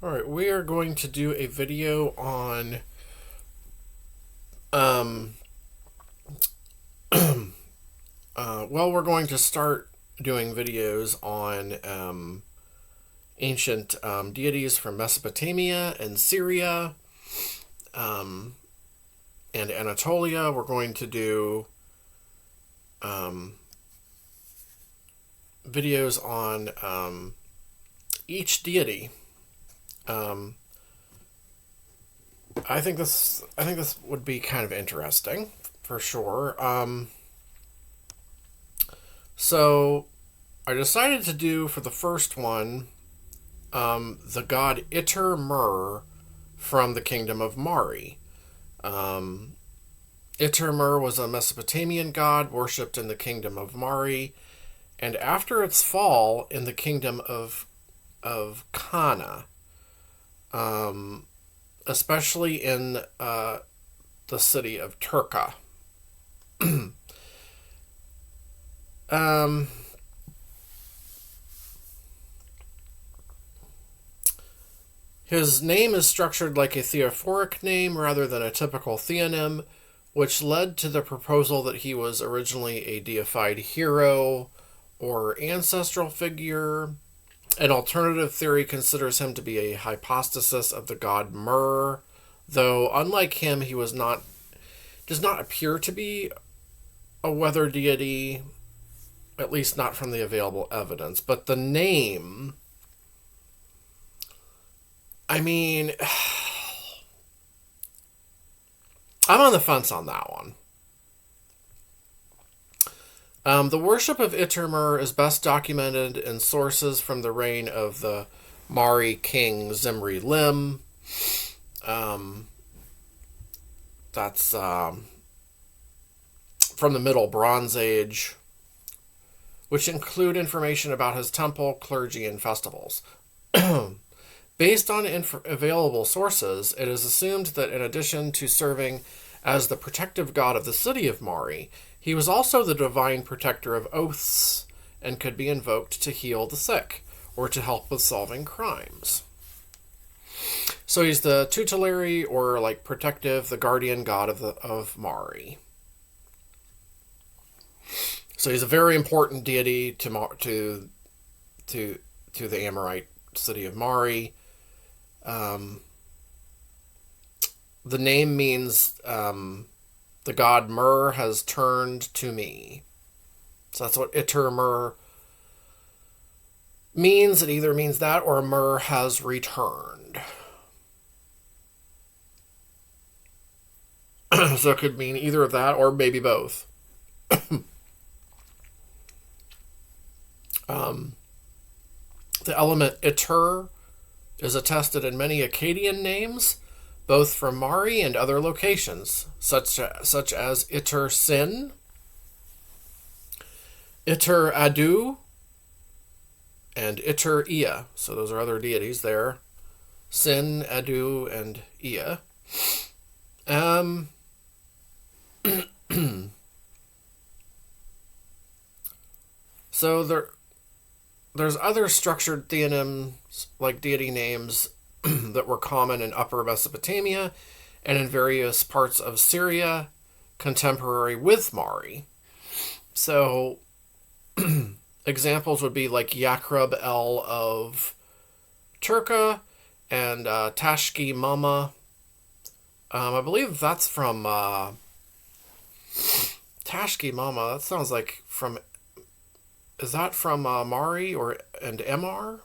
Alright, we are going to do a video on we're going to start doing videos on ancient deities from Mesopotamia and Syria and Anatolia. We're going to do videos on each deity. I think this would be kind of interesting for sure. So I decided to do for the first one the god Itur-Mer from the kingdom of Mari. Itur-Mer was a Mesopotamian god worshipped in the kingdom of Mari, and after its fall in the kingdom of Kana, especially in the city of Turka. His name is structured like a theophoric name rather than a typical theonym, which led to the proposal that he was originally a deified hero or ancestral figure. An alternative theory considers him to be a hypostasis of the god Mer, though unlike him, he does not appear to be a weather deity, at least not from the available evidence. But the name, I mean, I'm on the fence on that one. The worship of Itur-Mer is best documented in sources from the reign of the Mari king Zimri-Lim. That's from the Middle Bronze Age, which include information about his temple, clergy, and festivals. Based on available sources, it is assumed that in addition to serving as the protective god of the city of Mari, he was also the divine protector of oaths and could be invoked to heal the sick or to help with solving crimes. So he's the tutelary or like protective, the guardian god of Mari. So he's a very important deity to the Amorite city of Mari. The name means the god Mer has turned to me. So that's what Itur-Mer means. It either means that or Mer has returned. So it could mean either of that or maybe both. The element Itur is attested in many Akkadian names, both from Mari and other locations, such as Itur-Sin, Itur-Adu, and Itur-Ea. So those are other deities there. Sin, Adu, and Ea. So there's other structured theonyms, like deity names, that were common in Upper Mesopotamia and in various parts of Syria, contemporary with Mari. So examples would be like Yakrub El of Turka and Tashki Mama. I believe that's from Tashki Mama. That sounds like from... Is that from Mari and Emar?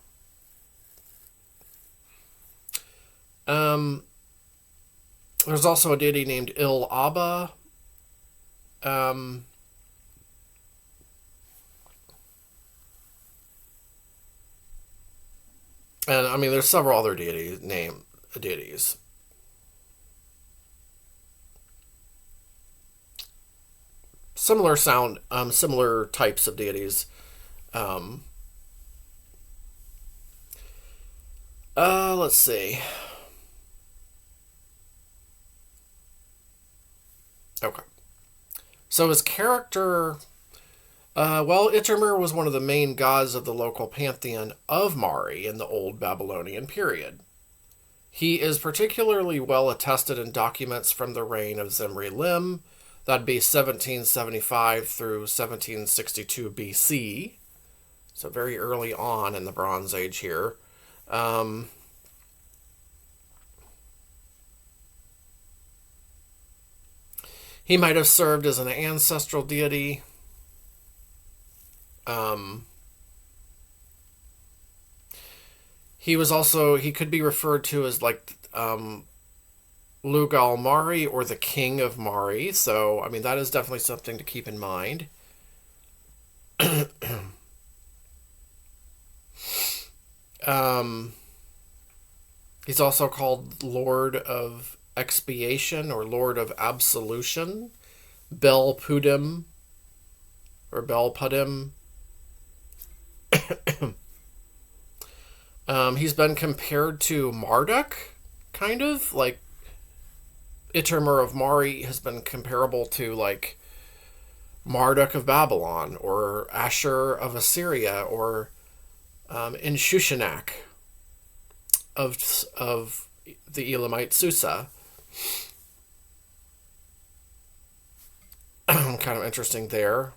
There's also a deity named Il Abba. And I mean, there's several other deities. Similar types of deities. Let's see. Okay. So his character, Itur-Mer was one of the main gods of the local pantheon of Mari in the Old Babylonian period. He is particularly well attested in documents from the reign of Zimri-Lim. That'd be 1775 through 1762 BC. So very early on in the Bronze Age here. He might have served as an ancestral deity. He could be referred to as like Lugal Mari, or the King of Mari. So, I mean, that is definitely something to keep in mind. He's also called Lord of Expiation or Lord of Absolution, Bel Pudim or Bel Pudim. He's been compared to Marduk, kind of like Itur-Mer of Mari has been comparable to like Marduk of Babylon or Ashur of Assyria or Inshushinak of the Elamite Susa. Kind of interesting there.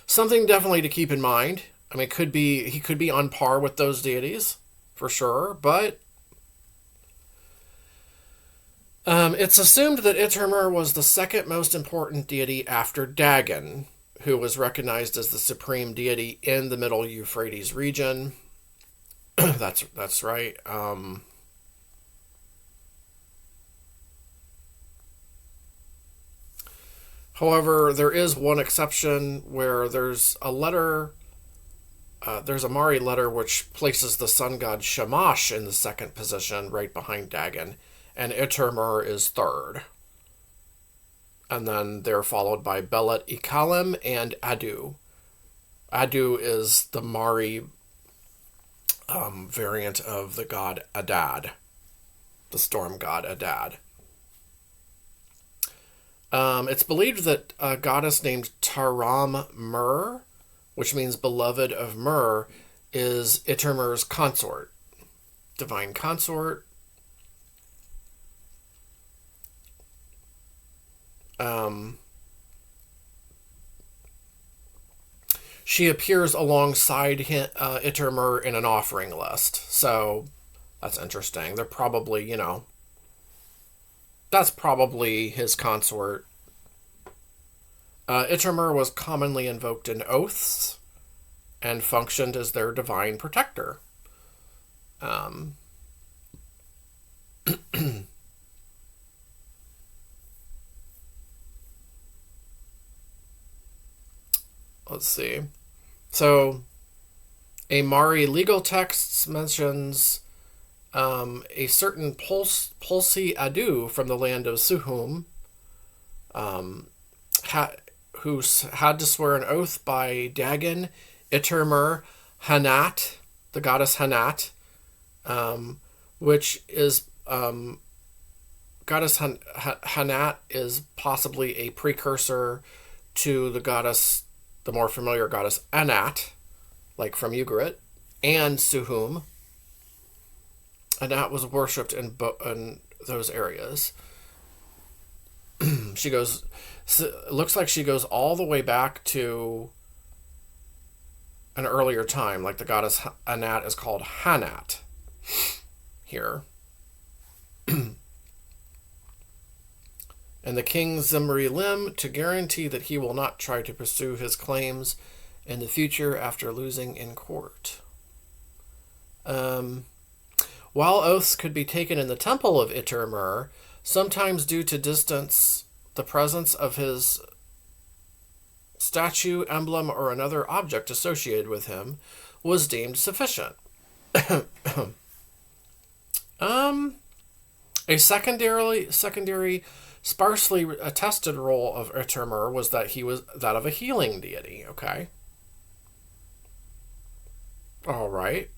Something definitely to keep in mind. I mean, he could be on par with those deities for sure, but it's assumed that Itur-Mer was the second most important deity after Dagon, who was recognized as the supreme deity in the Middle Euphrates region. That's right. However, there is one exception where there's a letter. There's a Mari letter which places the sun god Shamash in the second position, right behind Dagon, and Itur-Mer is third. And then they're followed by Belet Ikalim and Adu. Adu is the Mari variant of the god Adad, the storm god Adad. It's believed that a goddess named Taram-Mer, which means beloved of Mer, is Itur-Mer's consort, divine consort. She appears alongside Itur-Mer in an offering list, so that's interesting. They're probably, that's probably his consort. Itur-Mer was commonly invoked in oaths and functioned as their divine protector. Let's see. So, a Mari legal text mentions a certain Pulsi Adu from the land of Suhum, who had to swear an oath by Dagon, Itur-Mer, Hanat, the goddess Hanat, which is goddess Hanat is possibly a precursor to the more familiar goddess Anat, like from Ugarit, and Suhum. Anat was worshipped in those areas. It looks like she goes all the way back to an earlier time, like the goddess Anat is called Hanat here. And the king Zimri-Lim, to guarantee that he will not try to pursue his claims in the future after losing in court. While oaths could be taken in the temple of Itur-Mer, sometimes due to distance, the presence of his statue, emblem, or another object associated with him was deemed sufficient. A secondary sparsely attested role of Itur-Mer was that he was that of a healing deity. Okay. All right.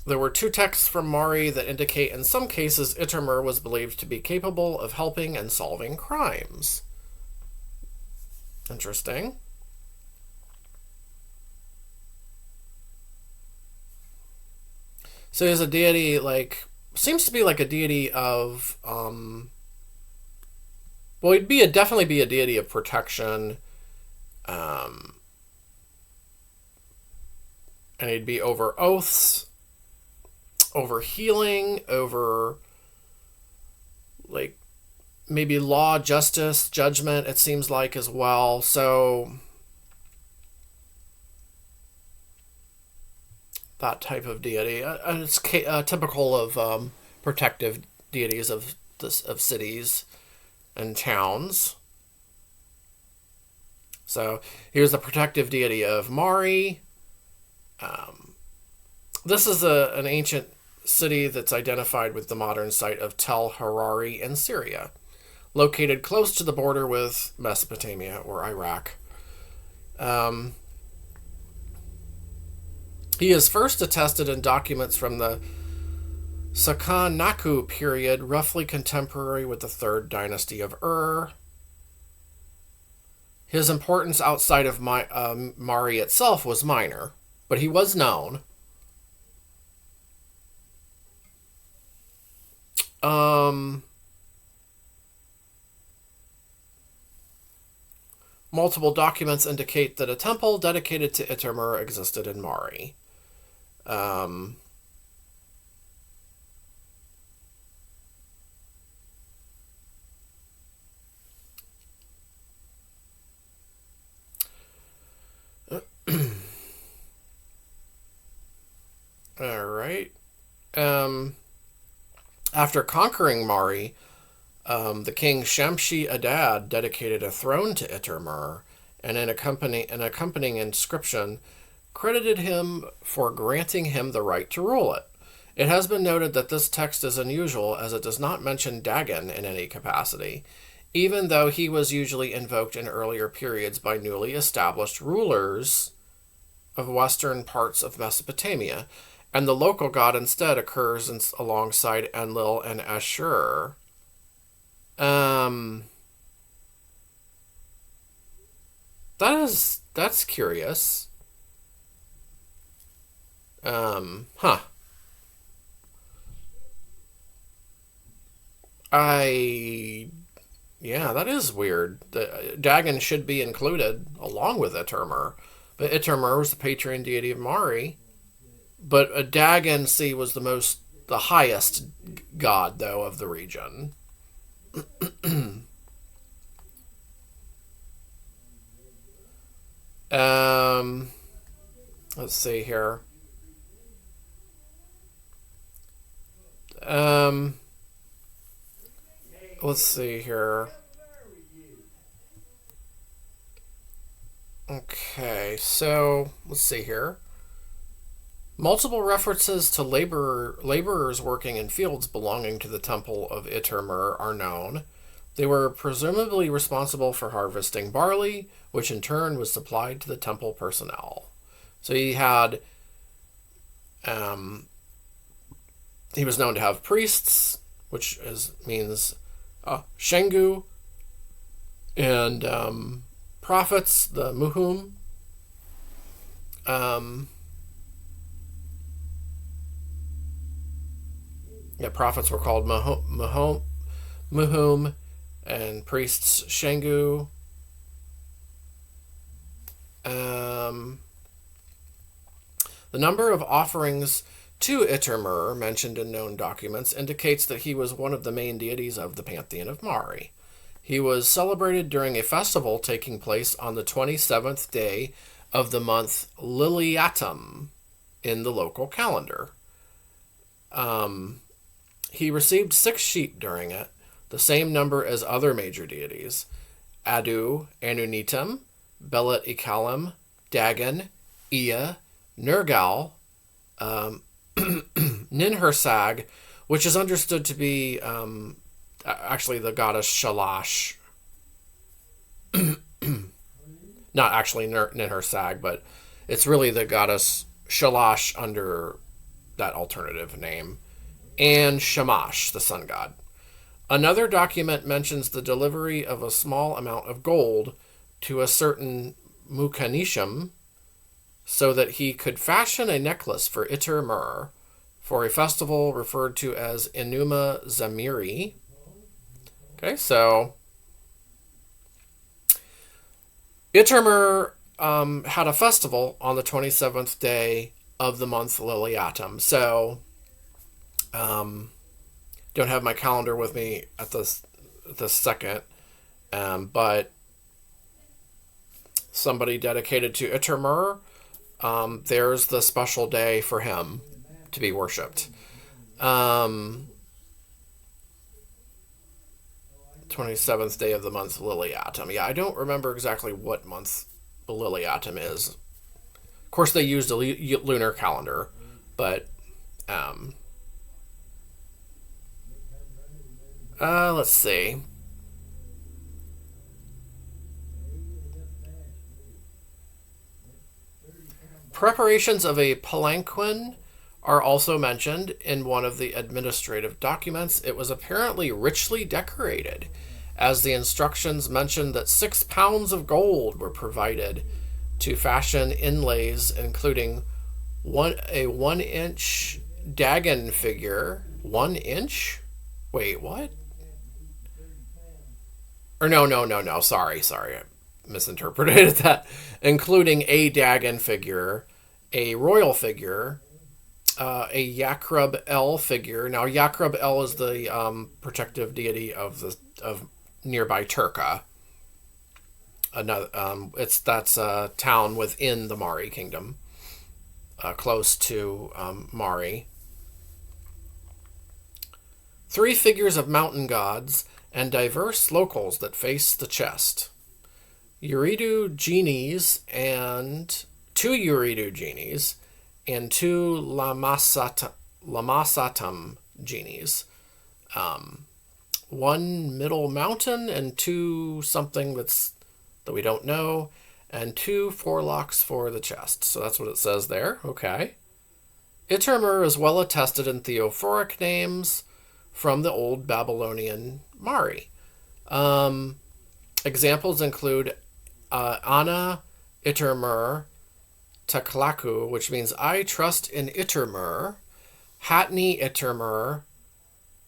There were two texts from Mari that indicate in some cases Itur-Mer was believed to be capable of helping and solving crimes. Interesting. So he's a deity, seems to be like a deity of, well, he'd definitely be a deity of protection, and he'd be over oaths, over healing, over, maybe law, justice, judgment, it seems like, as well. So that type of deity. It's typical of protective deities of cities and towns. So here's the protective deity of Mari. This is an ancient city that's identified with the modern site of Tel Harari in Syria, located close to the border with Mesopotamia or Iraq. He is first attested in documents from the Sakan-Naku period, roughly contemporary with the third dynasty of Ur. His importance outside of Mari itself was minor, but he was known. Multiple documents indicate that a temple dedicated to Itur-Mer existed in Mari. All right. After conquering Mari, the king Shamshi-Adad dedicated a throne to Itur-Mer, and an accompanying inscription credited him for granting him the right to rule it. It has been noted that this text is unusual, as it does not mention Dagon in any capacity, even though he was usually invoked in earlier periods by newly established rulers of western parts of Mesopotamia, and the local god instead occurs alongside Enlil and Ashur. That's curious. Huh. Yeah, that is weird. Dagon should be included along with Itur-Mer, but Itur-Mer was the patron deity of Mari. But Dagon, was the highest god, though, of the region. Let's see here. Let's see here. Okay, so let's see here. Multiple references to laborers working in fields belonging to the temple of Itur-Mer are known. They were presumably responsible for harvesting barley, which in turn was supplied to the temple personnel. So he was known to have priests, which means Shengu, and prophets, the Muhum. Prophets were called Muhum, and priests Shengu. The number of offerings to Itur-Mer mentioned in known documents indicates that he was one of the main deities of the pantheon of Mari. He was celebrated during a festival taking place on the 27th day of the month Liliatum in the local calendar. He received 6 sheep during it, the same number as other major deities: Adu, Anunitum, Belet Ikalim, Dagon, Ea, Nergal, Ninhursag, which is understood to be actually the goddess Shalash. Not actually Ninhursag, but it's really the goddess Shalash under that alternative name, and Shamash, the sun god. Another document mentions the delivery of a small amount of gold to a certain Mukanishim so that he could fashion a necklace for Itur-Mer for a festival referred to as Enuma Zamiri. Okay, so Itur-Mer had a festival on the 27th day of the month Liliatum. So, don't have my calendar with me at this second, but somebody dedicated to Itur-Mer, there's the special day for him to be worshipped. 27th day of the month Liliatum. Yeah, I don't remember exactly what month Liliatum is. Of course, they used a lunar calendar, but let's see. Preparations of a palanquin are also mentioned in one of the administrative documents. It was apparently richly decorated, as the instructions mentioned that 6 pounds of gold were provided to fashion inlays, including a 1-inch Dagon figure. 1 inch? Wait, what? Or no. Sorry. I misinterpreted that. Including a Dagon figure, a royal figure, a Yakrub El figure. Now, Yakrub El is the protective deity of nearby Turka. That's a town within the Mari kingdom, close to Mari. 3 figures of mountain gods and diverse locals that face the chest. Uridu genies and 2 Uridu genies and 2 Lamasatam genies. 1 middle mountain and 2 something that we don't know, and 2 forelocks for the chest. So that's what it says there. Okay. Itur-Mer is well attested in theophoric names from the old Babylonian Mari. Examples include Ana Itur-Mer Taklaku, which means I trust in Itur-Mer. Hatni Itur-Mer,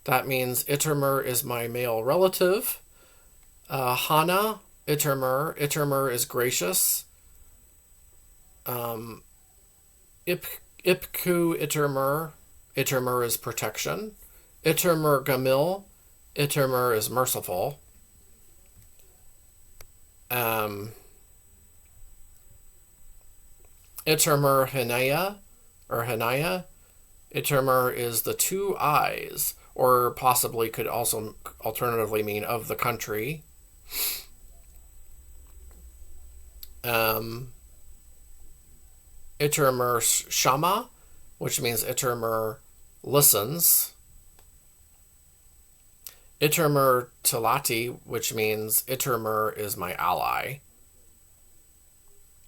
that means Itur-Mer is my male relative. Hana Itur-Mer, Itur-Mer is gracious. Ipku Itur-Mer, Itur-Mer is protection. Itur-Mer Gamil, Itur-Mer is merciful. Itur-Mer Hinaya, Itur-Mer is the 2 eyes, or possibly could also alternatively mean of the country. Itur-Mer Shama, which means Itur-Mer listens. Itur-Mer Tilati, which means Itur-Mer is my ally.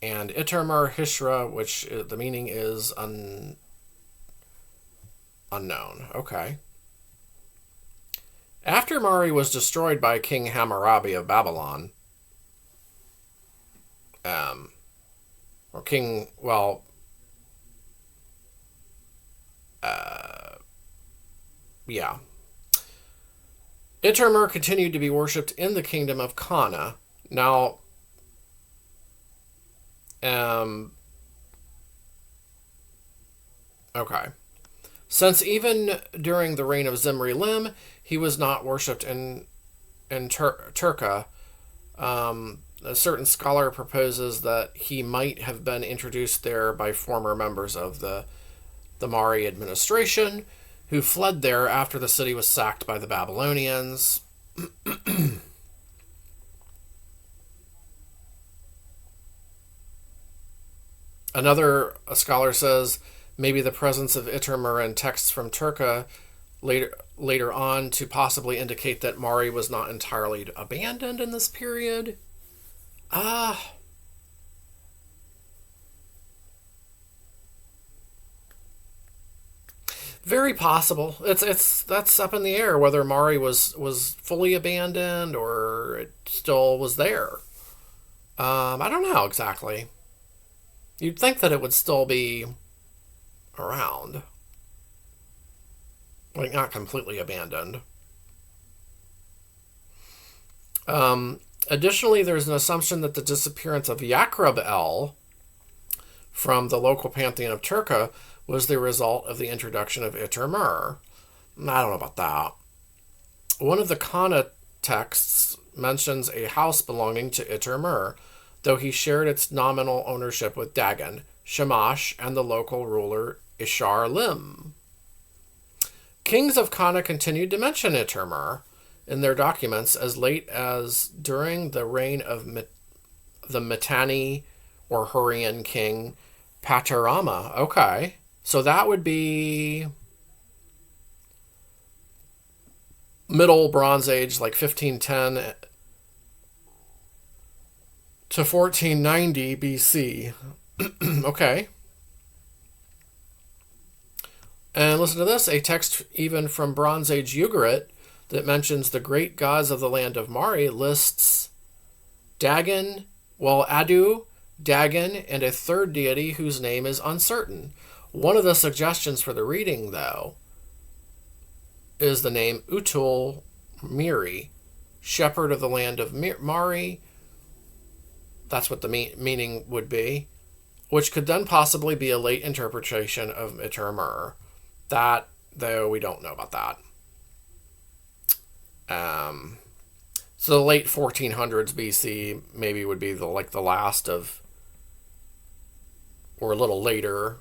And Itur-Mer Hishra, which the meaning is unknown. Okay. After Mari was destroyed by King Hammurabi of Babylon, Itur-Mer continued to be worshipped in the kingdom of Kana. Now, okay. Since even during the reign of Zimri-Lim, he was not worshipped in Turka, a certain scholar proposes that he might have been introduced there by former members of the Mari administration, who fled there after the city was sacked by the Babylonians. Another scholar says maybe the presence of Itur-Mer in texts from Turka later on to possibly indicate that Mari was not entirely abandoned in this period. Very possible. That's up in the air whether Mari was fully abandoned or it still was there. I don't know exactly. You'd think that it would still be around, like not completely abandoned. Additionally, there's an assumption that the disappearance of Yakrab El from the local pantheon of Turka was the result of the introduction of Itur-Mer. I don't know about that. One of the Kana texts mentions a house belonging to Itur-Mer, though he shared its nominal ownership with Dagon, Shamash, and the local ruler Ishar Lim. Kings of Kana continued to mention Itur-Mer in their documents as late as during the reign of the Mitanni or Hurrian king Patarama. Okay. So that would be Middle Bronze Age, like 1510 to 1490 BC. Okay. And listen to this, a text even from Bronze Age Ugarit that mentions the great gods of the land of Mari lists Dagon, Adu, Dagon, and a third deity whose name is uncertain. One of the suggestions for the reading, though, is the name Utul-Miri, shepherd of the land of Mari. That's what the meaning would be, which could then possibly be a late interpretation of Itur-Mer. That, though, we don't know about that. So the late 1400s BC maybe would be the last of, or a little later.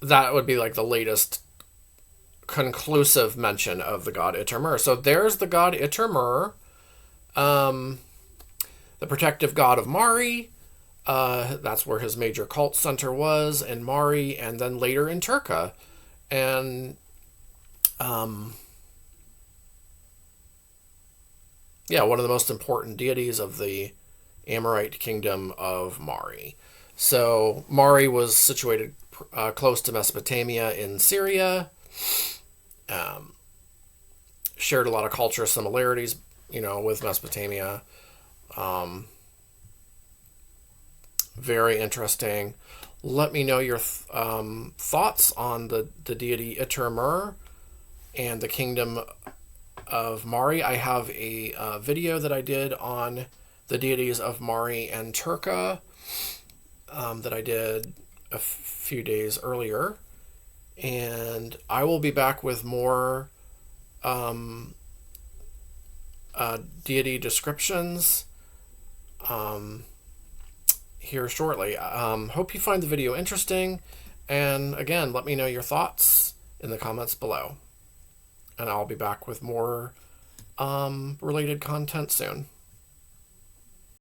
That would be like the latest conclusive mention of the god Itur-Mer. So there's the god Itur-Mer, the protective god of Mari. That's where his major cult center was, in Mari, and then later in Turka. And one of the most important deities of the Amorite kingdom of Mari. So Mari was situated close to Mesopotamia in Syria. Shared a lot of cultural similarities, with Mesopotamia. Very interesting. Let me know your thoughts on the deity Itur-Mer and the kingdom of Mari. I have a video that I did on the deities of Mari and Turka that I did a few days earlier. And I will be back with more deity descriptions here shortly. Hope you find the video interesting. And again, let me know your thoughts in the comments below. And I'll be back with more related content soon.